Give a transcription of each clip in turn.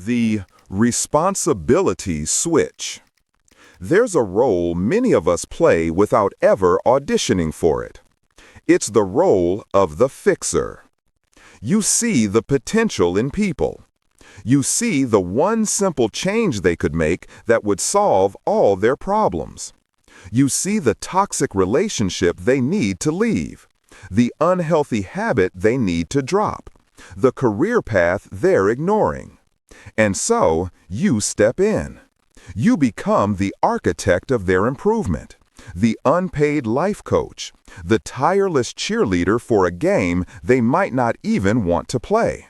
The responsibility switch. There's a role many of us play without ever auditioning for it. It's the role of the fixer. You see the potential in people. You see the one simple change they could make that would solve all their problems. You see the toxic relationship they need to leave, the unhealthy habit they need to drop, the career path they're ignoring. And so, you step in. You become the architect of their improvement, the unpaid life coach, the tireless cheerleader for a game they might not even want to play.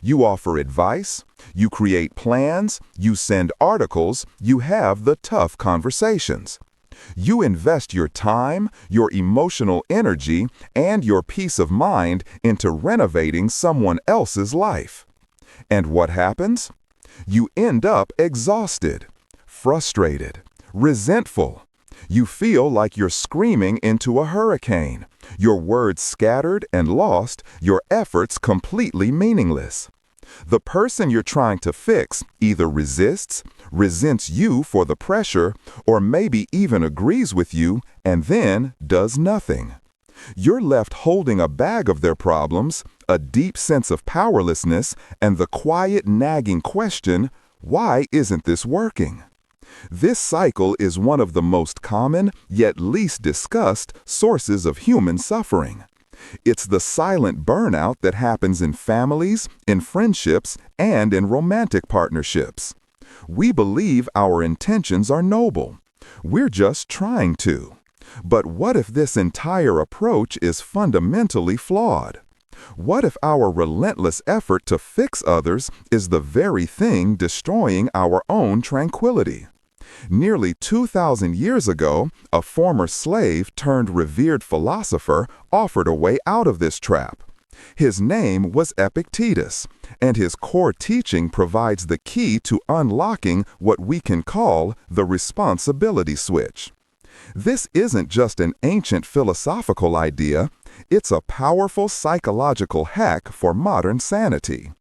You offer advice, you create plans, you send articles, you have the tough conversations. You invest your time, your emotional energy, and your peace of mind into renovating someone else's life. And what happens? You end up exhausted, frustrated, resentful. You feel like you're screaming into a hurricane, your words scattered and lost, your efforts completely meaningless. The person you're trying to fix either resents you for the pressure, or maybe even agrees with you and then does nothing. You're left holding a bag of their problems, a deep sense of powerlessness, and the quiet nagging question, why isn't this working? This cycle is one of the most common, yet least discussed, sources of human suffering. It's the silent burnout that happens in families, in friendships, and in romantic partnerships. We believe our intentions are noble. We're just trying to. But what if this entire approach is fundamentally flawed? What if our relentless effort to fix others is the very thing destroying our own tranquility? Nearly 2,000 years ago, a former slave turned revered philosopher offered a way out of this trap. His name was Epictetus, and his core teaching provides the key to unlocking what we can call the responsibility switch. This isn't just an ancient philosophical idea, it's a powerful psychological hack for modern sanity.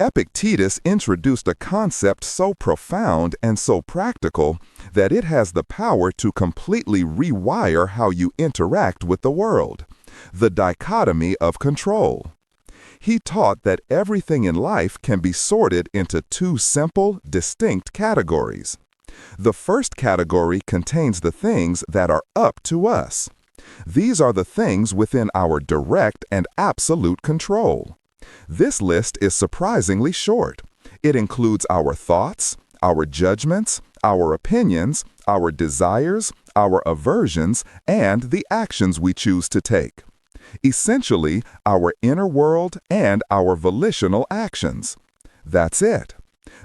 Epictetus introduced a concept so profound and so practical that it has the power to completely rewire how you interact with the world: the dichotomy of control. He taught that everything in life can be sorted into two simple, distinct categories. The first category contains the things that are up to us. These are the things within our direct and absolute control. This list is surprisingly short. It includes our thoughts, our judgments, our opinions, our desires, our aversions, and the actions we choose to take. Essentially, our inner world and our volitional actions. That's it.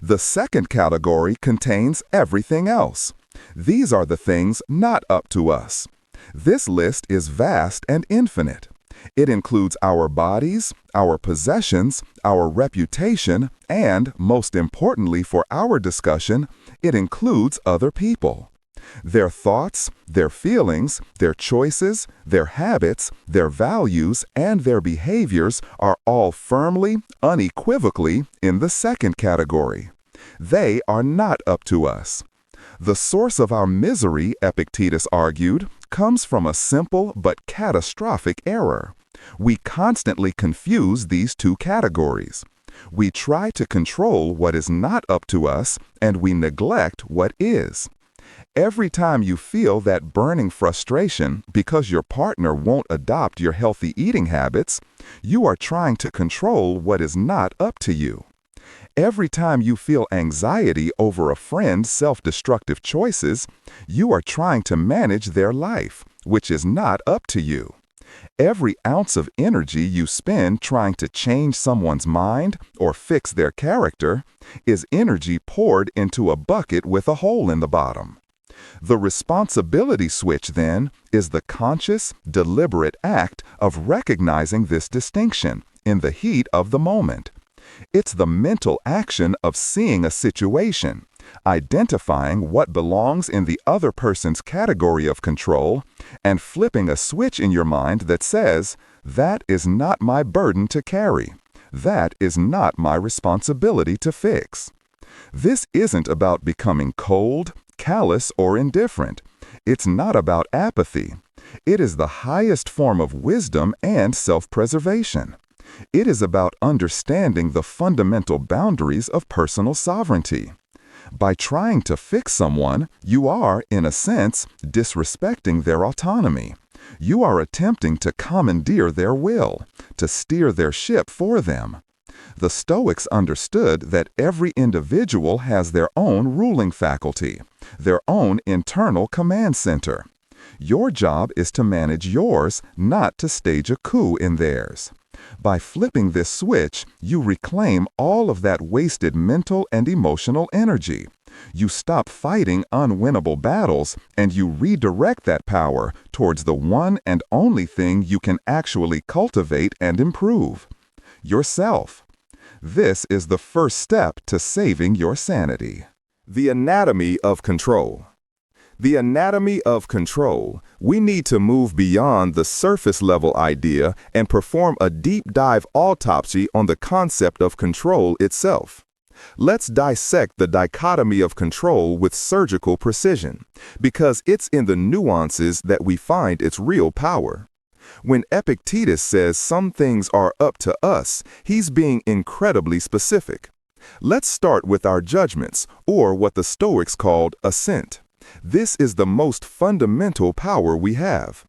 The second category contains everything else. These are the things not up to us. This list is vast and infinite. It includes our bodies, our possessions, our reputation, and, most importantly for our discussion, it includes other people. Their thoughts, their feelings, their choices, their habits, their values, and their behaviors are all firmly, unequivocally in the second category. They are not up to us. The source of our misery, Epictetus argued, comes from a simple but catastrophic error. We constantly confuse these two categories. We try to control what is not up to us, and we neglect what is. Every time you feel that burning frustration because your partner won't adopt your healthy eating habits, you are trying to control what is not up to you. Every time you feel anxiety over a friend's self-destructive choices, you are trying to manage their life, which is not up to you. Every ounce of energy you spend trying to change someone's mind or fix their character is energy poured into a bucket with a hole in the bottom. The responsibility switch, then, is the conscious, deliberate act of recognizing this distinction in the heat of the moment. It's the mental action of seeing a situation, identifying what belongs in the other person's category of control, and flipping a switch in your mind that says, "That is not my burden to carry. That is not my responsibility to fix. This isn't about becoming cold, callous, or indifferent. It's not about apathy. It is the highest form of wisdom and self-preservation. It is about understanding the fundamental boundaries of personal sovereignty. By trying to fix someone, you are, in a sense, disrespecting their autonomy. You are attempting to commandeer their will, to steer their ship for them. The Stoics understood that every individual has their own ruling faculty, their own internal command center. Your job is to manage yours, not to stage a coup in theirs. By flipping this switch, you reclaim all of that wasted mental and emotional energy. You stop fighting unwinnable battles, and you redirect that power towards the one and only thing you can actually cultivate and improve: yourself. This is the first step to saving your sanity. The anatomy of control. The anatomy of control. We need to move beyond the surface-level idea and perform a deep-dive autopsy on the concept of control itself. Let's dissect the dichotomy of control with surgical precision, because it's in the nuances that we find its real power. When Epictetus says some things are up to us, he's being incredibly specific. Let's start with our judgments, or what the Stoics called assent. This is the most fundamental power we have.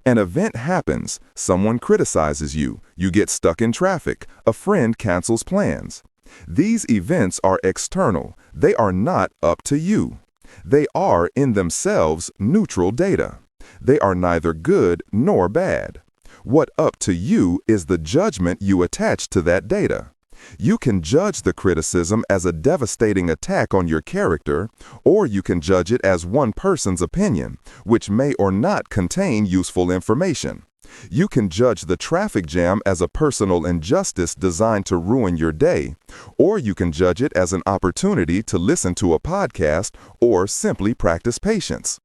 An event happens, someone criticizes you, you get stuck in traffic, a friend cancels plans. These events are external. They are not up to you. They are, in themselves, neutral data. They are neither good nor bad. What up to you is the judgment you attach to that data. You can judge the criticism as a devastating attack on your character, or you can judge it as one person's opinion, which may or not contain useful information. You can judge the traffic jam as a personal injustice designed to ruin your day, or you can judge it as an opportunity to listen to a podcast or simply practice patience.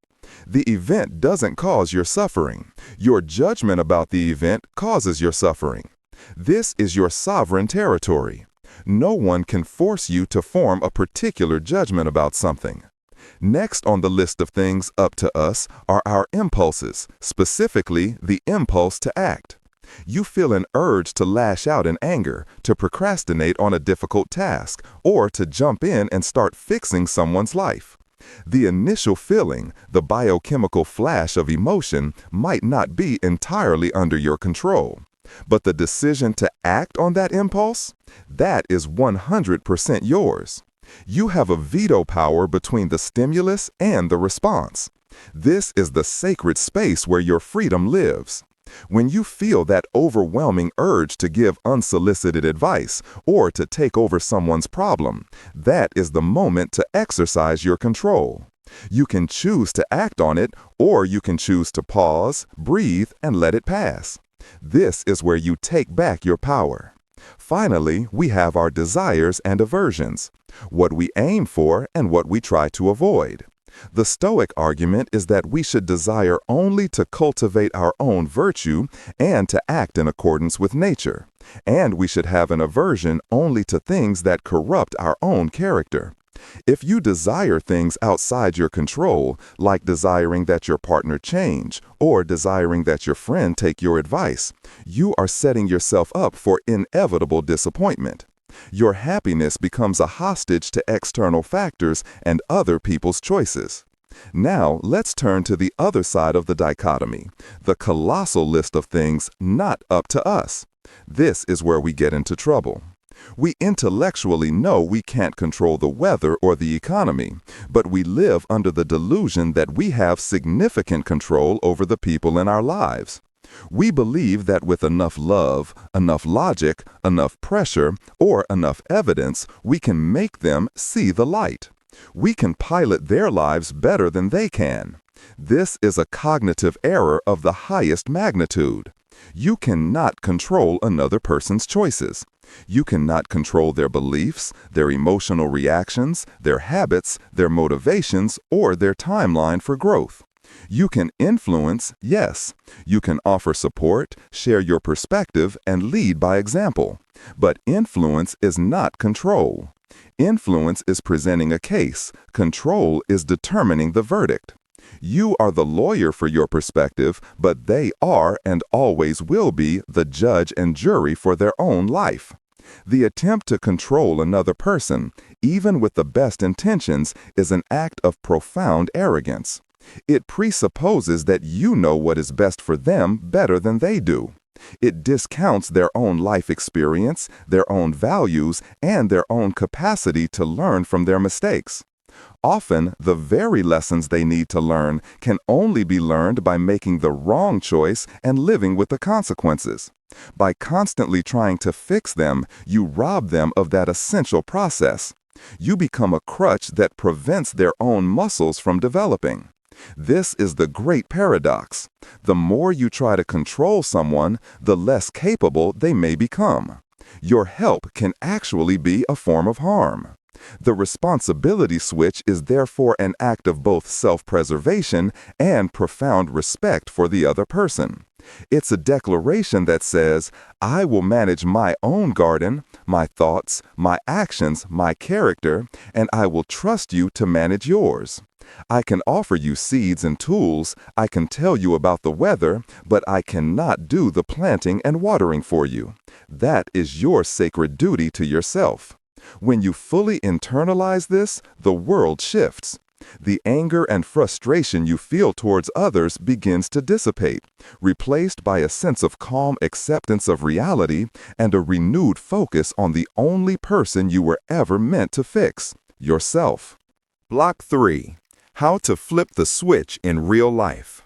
The event doesn't cause your suffering. Your judgment about the event causes your suffering. This is your sovereign territory. No one can force you to form a particular judgment about something. Next on the list of things up to us are our impulses, specifically the impulse to act. You feel an urge to lash out in anger, to procrastinate on a difficult task, or to jump in and start fixing someone's life. The initial feeling, the biochemical flash of emotion, might not be entirely under your control. But the decision to act on that impulse, that is 100% yours. You have a veto power between the stimulus and the response. This is the sacred space where your freedom lives. When you feel that overwhelming urge to give unsolicited advice or to take over someone's problem, that is the moment to exercise your control. You can choose to act on it, or you can choose to pause, breathe, and let it pass. This is where you take back your power. Finally, we have our desires and aversions, what we aim for and what we try to avoid. The Stoic argument is that we should desire only to cultivate our own virtue and to act in accordance with nature, and we should have an aversion only to things that corrupt our own character. If you desire things outside your control, like desiring that your partner change or desiring that your friend take your advice, you are setting yourself up for inevitable disappointment. Your happiness becomes a hostage to external factors and other people's choices. Now, let's turn to the other side of the dichotomy, the colossal list of things not up to us. This is where we get into trouble. We intellectually know we can't control the weather or the economy, but we live under the delusion that we have significant control over the people in our lives. We believe that with enough love, enough logic, enough pressure, or enough evidence, we can make them see the light. We can pilot their lives better than they can. This is a cognitive error of the highest magnitude. You cannot control another person's choices. You cannot control their beliefs, their emotional reactions, their habits, their motivations, or their timeline for growth. You can influence, yes. You can offer support, share your perspective, and lead by example. But influence is not control. Influence is presenting a case. Control is determining the verdict. You are the lawyer for your perspective, but they are and always will be the judge and jury for their own life. The attempt to control another person, even with the best intentions, is an act of profound arrogance. It presupposes that you know what is best for them better than they do. It discounts their own life experience, their own values, and their own capacity to learn from their mistakes. Often, the very lessons they need to learn can only be learned by making the wrong choice and living with the consequences. By constantly trying to fix them, you rob them of that essential process. You become a crutch that prevents their own muscles from developing. This is the great paradox. The more you try to control someone, the less capable they may become. Your help can actually be a form of harm. The responsibility switch is therefore an act of both self-preservation and profound respect for the other person. It's a declaration that says, I will manage my own garden, my thoughts, my actions, my character, and I will trust you to manage yours. I can offer you seeds and tools, I can tell you about the weather, but I cannot do the planting and watering for you. That is your sacred duty to yourself. When you fully internalize this, the world shifts. The anger and frustration you feel towards others begins to dissipate, replaced by a sense of calm acceptance of reality and a renewed focus on the only person you were ever meant to fix, yourself. Block 3. How to flip the switch in real life.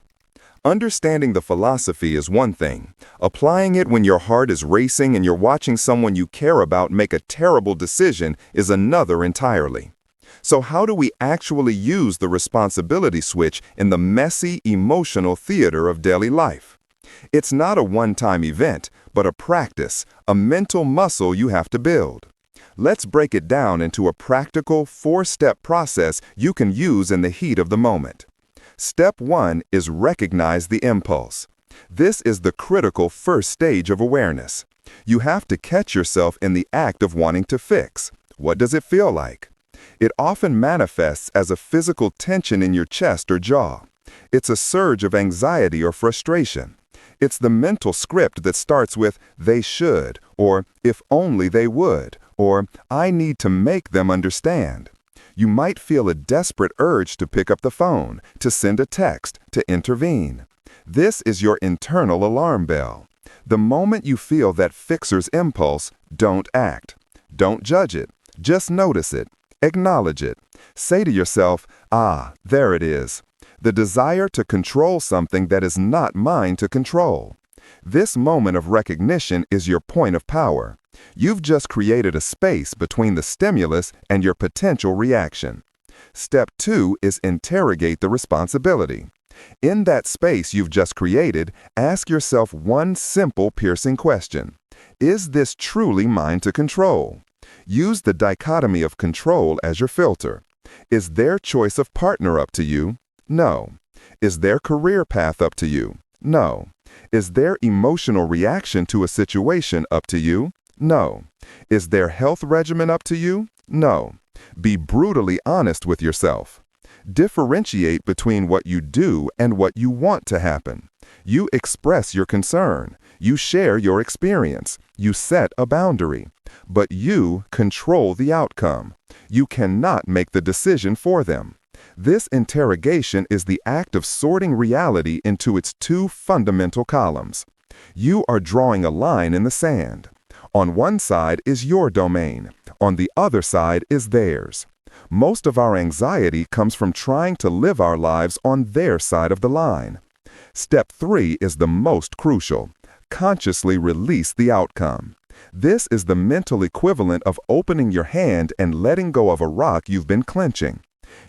Understanding the philosophy is one thing. Applying it when your heart is racing and you're watching someone you care about make a terrible decision is another entirely. So how do we actually use the responsibility switch in the messy, emotional theater of daily life? It's not a one-time event, but a practice, a mental muscle you have to build. Let's break it down into a practical, 4-step process you can use in the heat of the moment. Step 1 is recognize the impulse. This is the critical first stage of awareness. You have to catch yourself in the act of wanting to fix. What does it feel like? It often manifests as a physical tension in your chest or jaw. It's a surge of anxiety or frustration. It's the mental script that starts with, they should, or if only they would, or I need to make them understand. You might feel a desperate urge to pick up the phone, to send a text, to intervene. This is your internal alarm bell. The moment you feel that fixer's impulse, don't act. Don't judge it. Just notice it. Acknowledge it. Say to yourself, there it is. The desire to control something that is not mine to control. This moment of recognition is your point of power. You've just created a space between the stimulus and your potential reaction. Step 2 is interrogate the responsibility. In that space you've just created, ask yourself one simple piercing question. Is this truly mine to control? Use the dichotomy of control as your filter. Is their choice of partner up to you? No. Is their career path up to you? No. Is their emotional reaction to a situation up to you? No. Is their health regimen up to you? No. Be brutally honest with yourself. Differentiate between what you do and what you want to happen. You express your concern. You share your experience. You set a boundary. But you control the outcome. You cannot make the decision for them. This interrogation is the act of sorting reality into its 2 fundamental columns. You are drawing a line in the sand. On one side is your domain. On the other side is theirs. Most of our anxiety comes from trying to live our lives on their side of the line. Step 3 is the most crucial. Consciously release the outcome. This is the mental equivalent of opening your hand and letting go of a rock you've been clenching.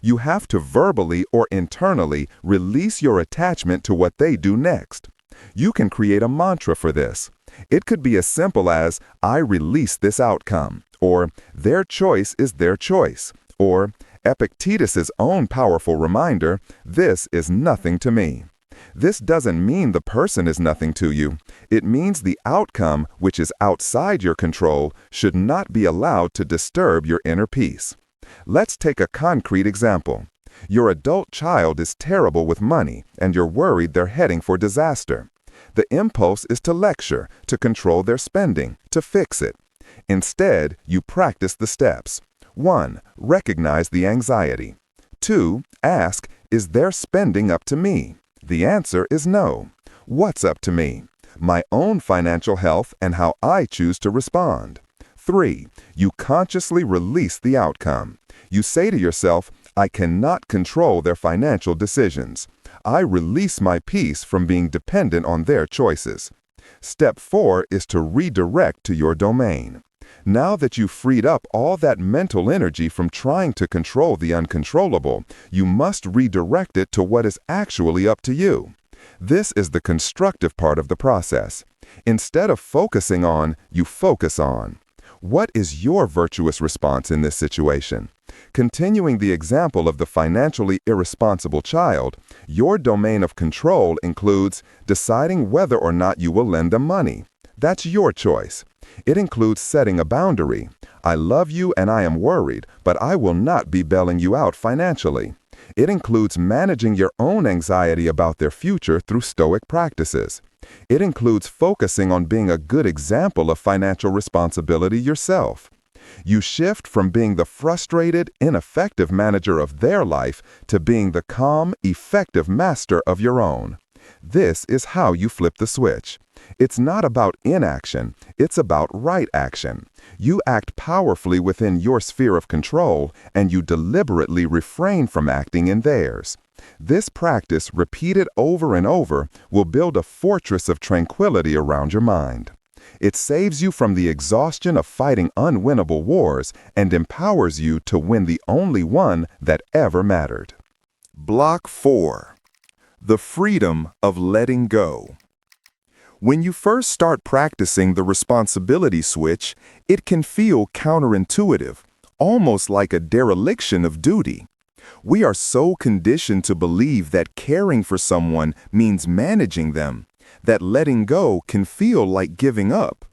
You have to verbally or internally release your attachment to what they do next. You can create a mantra for this. It could be as simple as, I release this outcome, or their choice is their choice, or Epictetus's own powerful reminder, this is nothing to me. This doesn't mean the person is nothing to you. It means the outcome, which is outside your control, should not be allowed to disturb your inner peace. Let's take a concrete example. Your adult child is terrible with money, and you're worried they're heading for disaster. The impulse is to lecture, to control their spending, to fix it. Instead, you practice the steps. 1. Recognize the anxiety. 2. Ask, is their spending up to me? The answer is no. What's up to me? My own financial health and how I choose to respond. 3. You consciously release the outcome. You say to yourself, I cannot control their financial decisions. I release my peace from being dependent on their choices. Step 4 is to redirect to your domain. Now that you've freed up all that mental energy from trying to control the uncontrollable, you must redirect it to what is actually up to you. This is the constructive part of the process. Instead of focusing on, you focus on. What is your virtuous response in this situation? Continuing the example of the financially irresponsible child, your domain of control includes deciding whether or not you will lend them money. That's your choice. It includes setting a boundary. I love you and I am worried, but I will not be bailing you out financially. It includes managing your own anxiety about their future through Stoic practices. It includes focusing on being a good example of financial responsibility yourself. You shift from being the frustrated, ineffective manager of their life to being the calm, effective master of your own. This is how you flip the switch. It's not about inaction, it's about right action. You act powerfully within your sphere of control, and you deliberately refrain from acting in theirs. This practice, repeated over and over, will build a fortress of tranquility around your mind. It saves you from the exhaustion of fighting unwinnable wars and empowers you to win the only one that ever mattered. Block 4. The freedom of letting go. When you first start practicing the responsibility switch, it can feel counterintuitive, almost like a dereliction of duty. We are so conditioned to believe that caring for someone means managing them, that letting go can feel like giving up.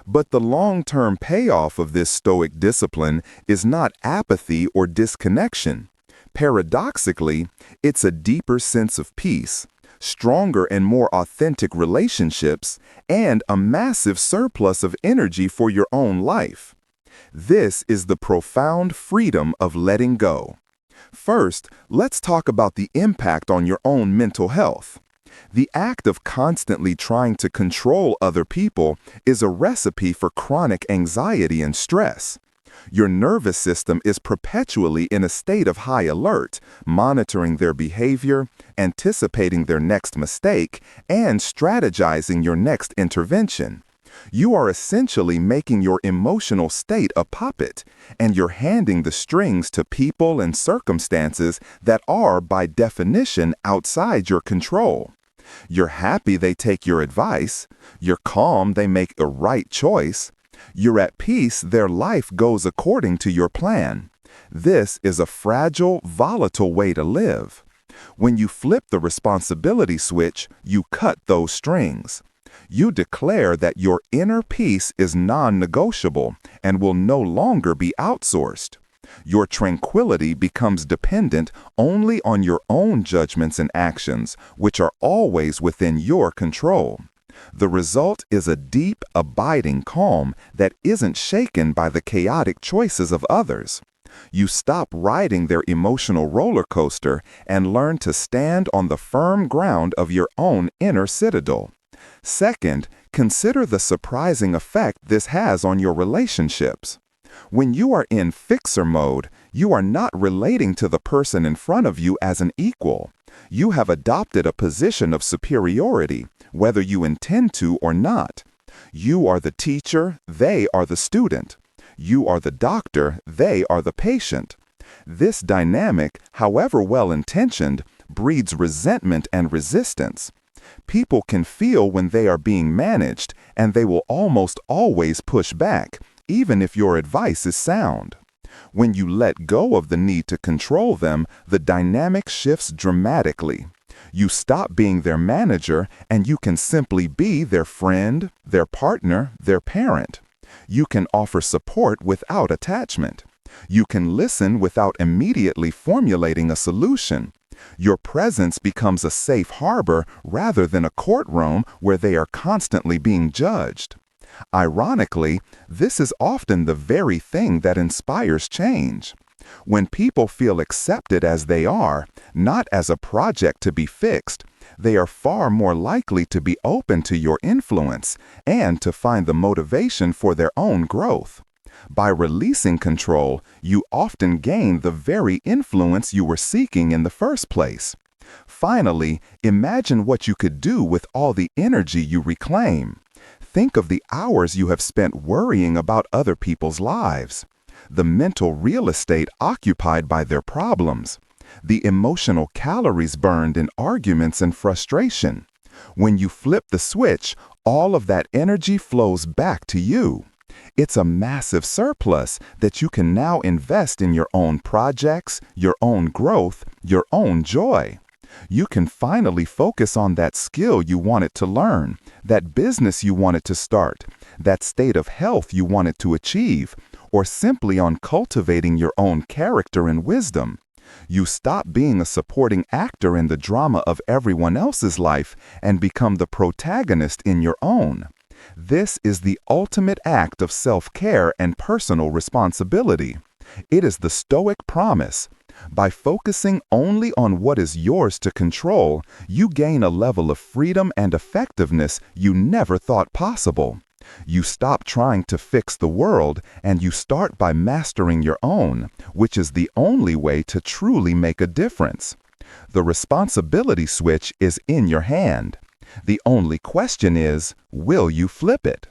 But the long-term payoff of this Stoic discipline is not apathy or disconnection. Paradoxically, it's a deeper sense of peace, stronger and more authentic relationships, and a massive surplus of energy for your own life. This is the profound freedom of letting go. First, let's talk about the impact on your own mental health. The act of constantly trying to control other people is a recipe for chronic anxiety and stress. Your nervous system is perpetually in a state of high alert, monitoring their behavior, anticipating their next mistake, and strategizing your next intervention. You are essentially making your emotional state a puppet, and you're handing the strings to people and circumstances that are, by definition, outside your control. You're happy they take your advice. You're calm they make the right choice. You're at peace their life goes according to your plan. This is a fragile, volatile way to live. When you flip the responsibility switch, you cut those strings. You declare that your inner peace is non-negotiable and will no longer be outsourced. Your tranquility becomes dependent only on your own judgments and actions, which are always within your control. The result is a deep, abiding calm that isn't shaken by the chaotic choices of others. You stop riding their emotional roller coaster and learn to stand on the firm ground of your own inner citadel. Second, consider the surprising effect this has on your relationships. When you are in fixer mode, you are not relating to the person in front of you as an equal. You have adopted a position of superiority, whether you intend to or not. You are the teacher, they are the student. You are the doctor, they are the patient. This dynamic, however well-intentioned, breeds resentment and resistance. People can feel when they are being managed, and they will almost always push back, even if your advice is sound. When you let go of the need to control them, the dynamic shifts dramatically. You stop being their manager and you can simply be their friend, their partner, their parent. You can offer support without attachment. You can listen without immediately formulating a solution. Your presence becomes a safe harbor rather than a courtroom where they are constantly being judged. Ironically, this is often the very thing that inspires change. When people feel accepted as they are, not as a project to be fixed, they are far more likely to be open to your influence and to find the motivation for their own growth. By releasing control, you often gain the very influence you were seeking in the first place. Finally, imagine what you could do with all the energy you reclaim. Think of the hours you have spent worrying about other people's lives, the mental real estate occupied by their problems, the emotional calories burned in arguments and frustration. When you flip the switch, all of that energy flows back to you. It's a massive surplus that you can now invest in your own projects, your own growth, your own joy. You can finally focus on that skill you wanted to learn, that business you wanted to start, that state of health you wanted to achieve, or simply on cultivating your own character and wisdom. You stop being a supporting actor in the drama of everyone else's life and become the protagonist in your own. This is the ultimate act of self-care and personal responsibility. It is the Stoic promise. By focusing only on what is yours to control, you gain a level of freedom and effectiveness you never thought possible. You stop trying to fix the world and you start by mastering your own, which is the only way to truly make a difference. The responsibility switch is in your hand. The only question is, will you flip it?